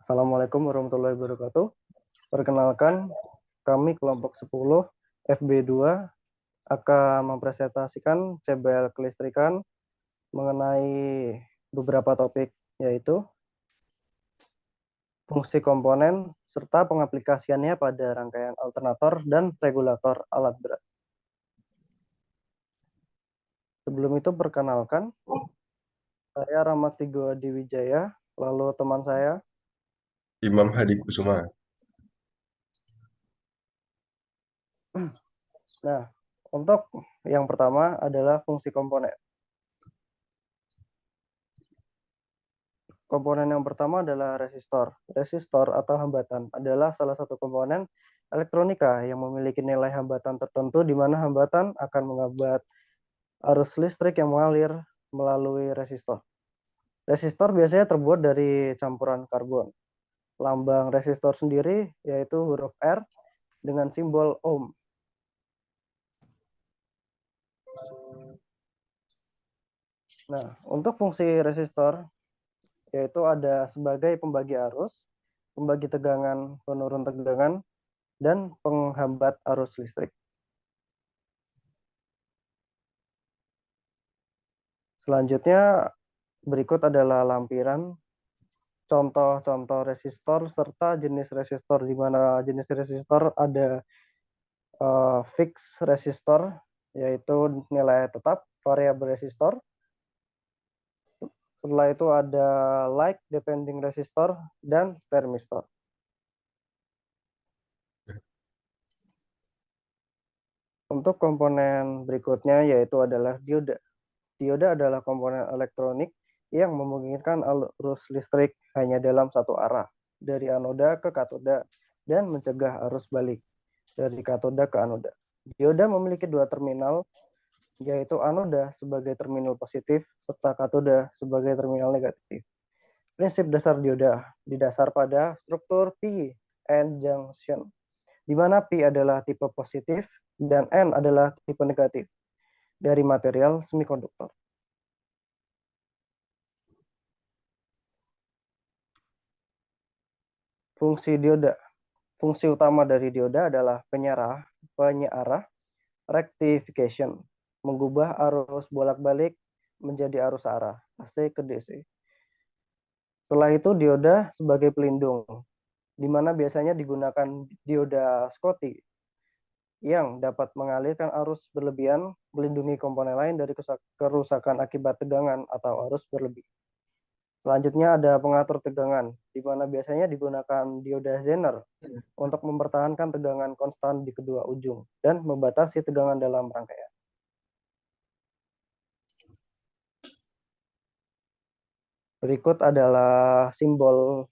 Assalamualaikum warahmatullahi wabarakatuh. Perkenalkan, kami kelompok 10 FB2 akan mempresentasikan CBL kelistrikan mengenai beberapa topik, yaitu fungsi komponen serta pengaplikasiannya pada rangkaian alternator dan regulator alat berat. Sebelum itu perkenalkan, saya Rahmat Vigo Adiwijaya, lalu teman saya. Imam Hadi Kusuma. Nah, untuk yang pertama adalah fungsi komponen. Komponen yang pertama adalah resistor. Resistor atau hambatan adalah salah satu komponen elektronika yang memiliki nilai hambatan tertentu di mana hambatan akan menghambat arus listrik yang mengalir melalui resistor. Resistor biasanya terbuat dari campuran karbon. Lambang resistor sendiri yaitu huruf R dengan simbol ohm. Nah, untuk fungsi resistor yaitu ada sebagai pembagi arus, pembagi tegangan, penurun tegangan, dan penghambat arus listrik. Selanjutnya, berikut adalah lampiran contoh-contoh resistor serta jenis resistor, di mana jenis resistor ada fix resistor, yaitu nilai tetap, variable resistor. Setelah itu ada like depending resistor dan termistor. Untuk komponen berikutnya yaitu adalah dioda. Dioda adalah komponen elektronik yang memungkinkan arus listrik hanya dalam satu arah, dari anoda ke katoda, dan mencegah arus balik dari katoda ke anoda. Dioda memiliki dua terminal, yaitu anoda sebagai terminal positif, serta katoda sebagai terminal negatif. Prinsip dasar dioda didasar pada struktur P-N junction, di mana P adalah tipe positif dan N adalah tipe negatif dari material semikonduktor. Fungsi dioda. Fungsi utama dari dioda adalah penyearah, rectification, mengubah arus bolak-balik menjadi arus arah, AC ke DC. Setelah itu dioda sebagai pelindung, di mana biasanya digunakan dioda Schottky yang dapat mengalirkan arus berlebihan, melindungi komponen lain dari kerusakan akibat tegangan atau arus berlebih. Selanjutnya ada pengatur tegangan, di mana biasanya digunakan dioda Zener untuk mempertahankan tegangan konstan di kedua ujung dan membatasi tegangan dalam rangkaian. Berikut adalah simbol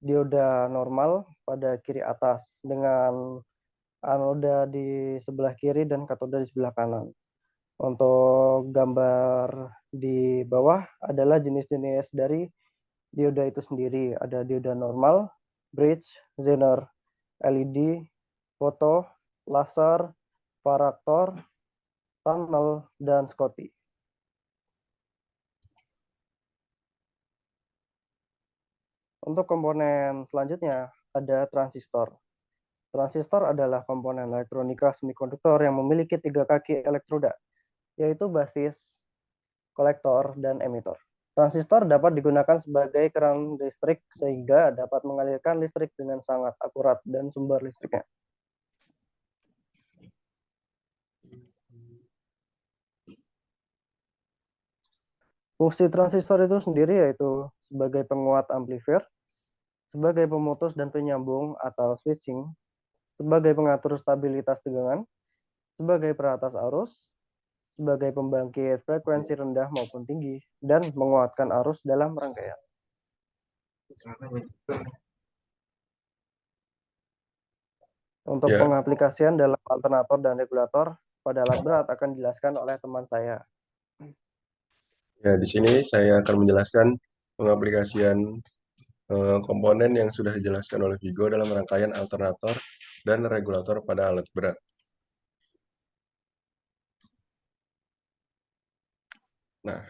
dioda normal pada kiri atas dengan anoda di sebelah kiri dan katoda di sebelah kanan. Untuk gambar di bawah adalah jenis-jenis dari dioda itu sendiri. Ada dioda normal, bridge, Zener, LED, foto, laser, varaktor, tunnel, dan Schottky. Untuk komponen selanjutnya ada transistor. Transistor adalah komponen elektronika semikonduktor yang memiliki 3 kaki elektroda, yaitu basis, kolektor, dan emitor. Transistor dapat digunakan sebagai keran listrik sehingga dapat mengalirkan listrik dengan sangat akurat dan sumber listriknya. Fungsi transistor itu sendiri yaitu sebagai penguat amplifier, sebagai pemutus dan penyambung atau switching, sebagai pengatur stabilitas tegangan, sebagai peratas arus, sebagai pembangkit frekuensi rendah maupun tinggi, dan menguatkan arus dalam rangkaian. Untuk Ya, pengaplikasian dalam alternator dan regulator pada alat berat akan dijelaskan oleh teman saya. ya di sini saya akan menjelaskan pengaplikasian komponen yang sudah dijelaskan oleh Vigo dalam rangkaian alternator dan regulator pada alat berat. Nah,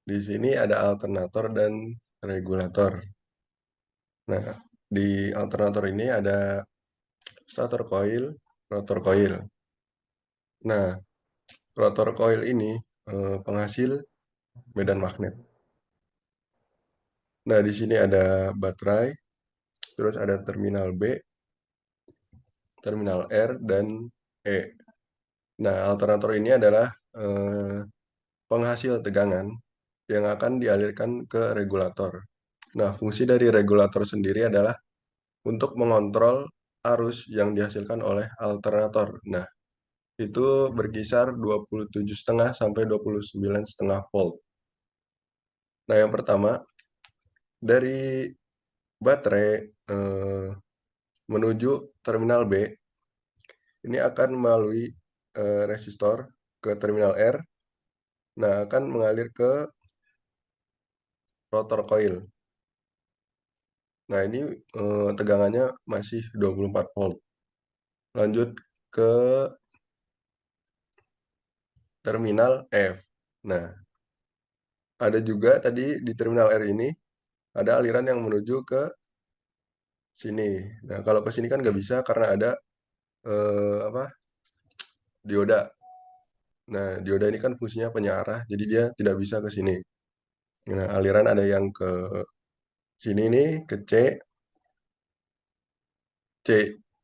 di sini ada alternator dan regulator. Nah, di alternator ini ada stator coil, rotor coil. Nah, rotor coil ini penghasil medan magnet. Nah, di sini ada baterai, terus ada terminal B, terminal R, dan E. Nah, alternator ini adalah penghasil tegangan yang akan dialirkan ke regulator. Nah, fungsi dari regulator sendiri adalah untuk mengontrol arus yang dihasilkan oleh alternator. Nah, itu berkisar 27,5 sampai 29,5 volt. Nah, yang pertama, dari baterai menuju terminal B, ini akan melalui resistor ke terminal R. Nah, akan mengalir ke rotor coil. Nah, ini tegangannya masih 24 volt. Lanjut ke terminal F. Nah, ada juga tadi di terminal R ini ada aliran yang menuju ke sini. Nah, kalau ke sini kan nggak bisa karena ada apa, dioda. Nah, dioda ini kan fungsinya penyearah, jadi dia tidak bisa ke sini. Nah, aliran ada yang ke sini nih, ke C.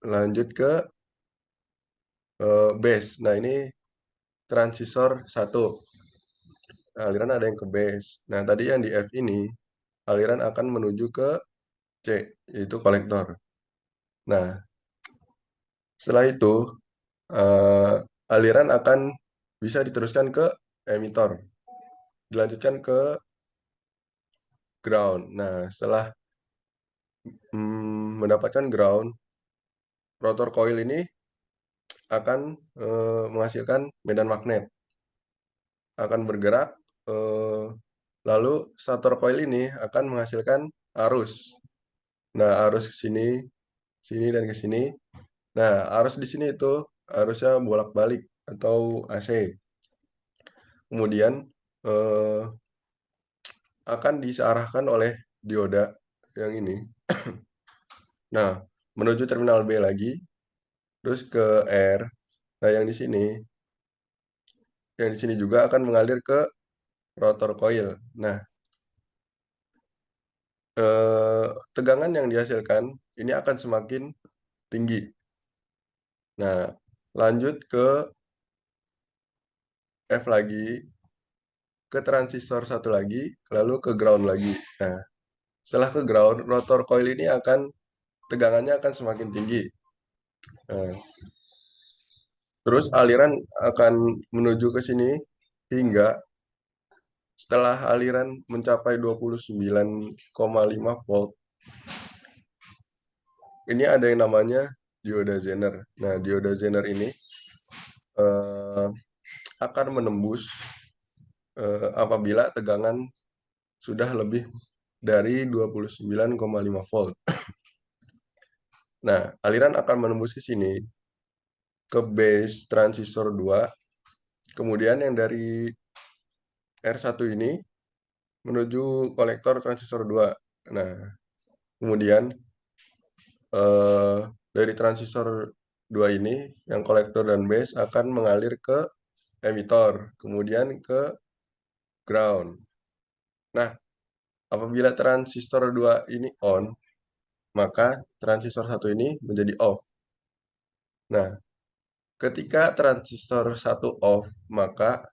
Lanjut ke base. Nah, ini transistor 1. Nah, aliran ada yang ke base. Nah, tadi yang di F ini, aliran akan menuju ke C, yaitu kolektor. Nah, setelah itu, aliran akan bisa diteruskan ke emitor. Dilanjutkan ke ground. Nah, setelah mendapatkan ground, rotor coil ini akan menghasilkan medan magnet. Akan bergerak, lalu stator coil ini akan menghasilkan arus. Nah, arus ke sini, sini dan ke sini. Nah, arus di sini itu arusnya bolak-balik atau AC. Kemudian eh, akan disearahkan oleh dioda yang ini. Nah, menuju terminal B lagi, terus ke R. Nah, yang di sini juga akan mengalir ke rotor coil. Nah, tegangan yang dihasilkan ini akan semakin tinggi. Nah, lanjut ke F lagi, ke transistor satu lagi, lalu ke ground lagi. Nah, setelah ke ground, rotor coil ini tegangannya akan semakin tinggi. Nah, terus aliran akan menuju ke sini hingga setelah aliran mencapai 29,5 volt, ini ada yang namanya dioda Zener. Nah, dioda Zener ini eh, akan menembus apabila tegangan sudah lebih dari 29,5 volt. Nah, aliran akan menembus ke sini, ke base transistor 2. Kemudian yang dari R1 ini menuju kolektor transistor 2. Nah, kemudian eh, dari transistor 2 ini, yang kolektor dan base akan mengalir ke emitor, kemudian ke ground. Nah, apabila transistor 2 ini on, maka transistor 1 ini menjadi off. Nah, ketika transistor 1 off, maka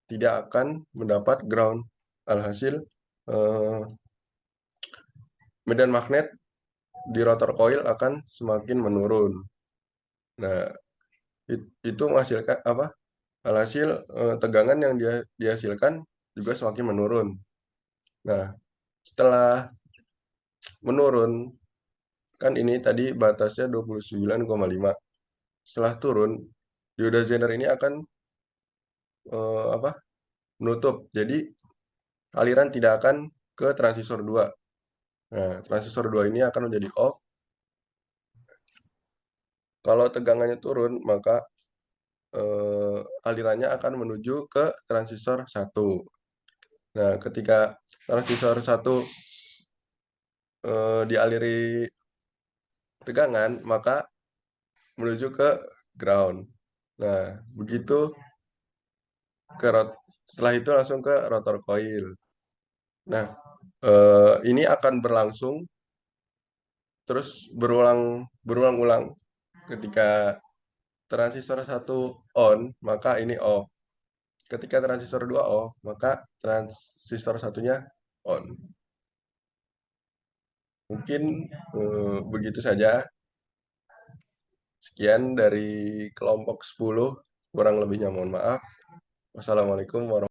tidak akan mendapat ground. Alhasil, eh, medan magnet di rotor coil akan semakin menurun. Nah, itu menghasilkan apa? Alhasil, tegangan yang dia dihasilkan juga semakin menurun. Nah, setelah menurun, kan ini tadi batasnya 29,5. Setelah turun, dioda Zener ini akan apa? Menutup. Jadi aliran tidak akan ke transistor 2. Nah, transistor 2 ini akan menjadi off. Kalau tegangannya turun, maka alirannya akan menuju ke transistor 1. Nah, ketika transistor 1 dialiri tegangan, maka menuju ke ground. Nah, begitu ke setelah itu langsung ke rotor coil. Nah, ini akan berlangsung terus berulang-ulang. Ketika transistor satu on, maka ini off. Ketika transistor 2 off, maka transistor satunya on. Mungkin begitu saja. Sekian dari kelompok 10. Kurang lebihnya mohon maaf. Wassalamualaikum warahmatullahi wabarakatuh.